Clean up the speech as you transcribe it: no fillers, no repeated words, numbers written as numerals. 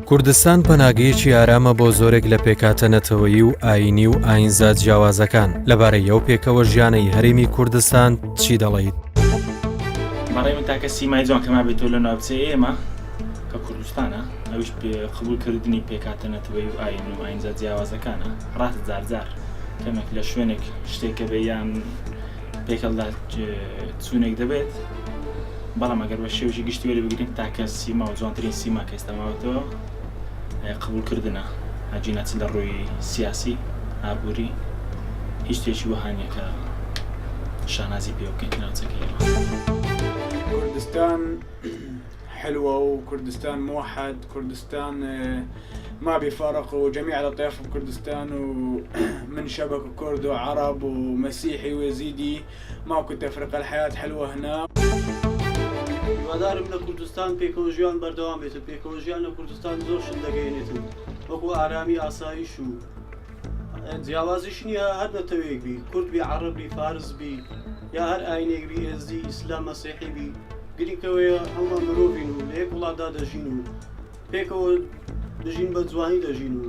کوردستان پەناگەیەکی ئارامە بۆ زۆرێک لە پێکهاتە نەتەوەیی و ئاینی و ئاینزا جیاوازەکان. لەبارەی ئەو پێکەوە ژیانەی هەرێمی کوردستان چی دەڵێیت؟ بەڕێ من تاکە سیمای جوان کەما بێتۆ لە ناوچەی ئێمە کە کوردستانە ئەوش قبولکردنی پێکهاتە نەتەوەیی و ئاین و ئاینزا جیاوازەکانە ڕاست جارجار کەمێک لە شوێنێک شتێکە بێ یان پێکەڵدا چوونێک دەبێت، بەڵام ئەگەر بە شێوژی گشتی وەرە بگرین تاکە سیما و جوانترین سیما کە ئێستا ماوەتەوە قبولکردنە هەجینە چ لە ڕووی سیاسی ئابووری هیچ شتێکی وەهانیە کە شانازی پێ بکەین ناوچەکەی ئێمە. كردستان حلوة وكردستان موحد، كردستان ما بيفارقوا جميع الأطياف في كردستان ومن شبك كرد وعرب ومسيحي ويزيدي، ماكو تفرقة، الحياة حلوة هنا. هیوادارم لە کوردستان پێکەوە ژیان بەردەوام بێت. پێکەوە ژیان لە کوردستان زۆر شت دەگەیەنێتن، وەکو ئارامی ئاسایش و جیاوازیش نییە، هەر نەتەوەیەک بی، کورد بی، عەرەب بی، فارس بی، یا هەر ئاینێک بی، ئێزدی، ئیسلام، مەسیحی بی، گرنگەوەیە هەموو مرۆڤین و لە یەک وڵاتدا دەژین و پێکەوە دەژین بە جوانی دەژین و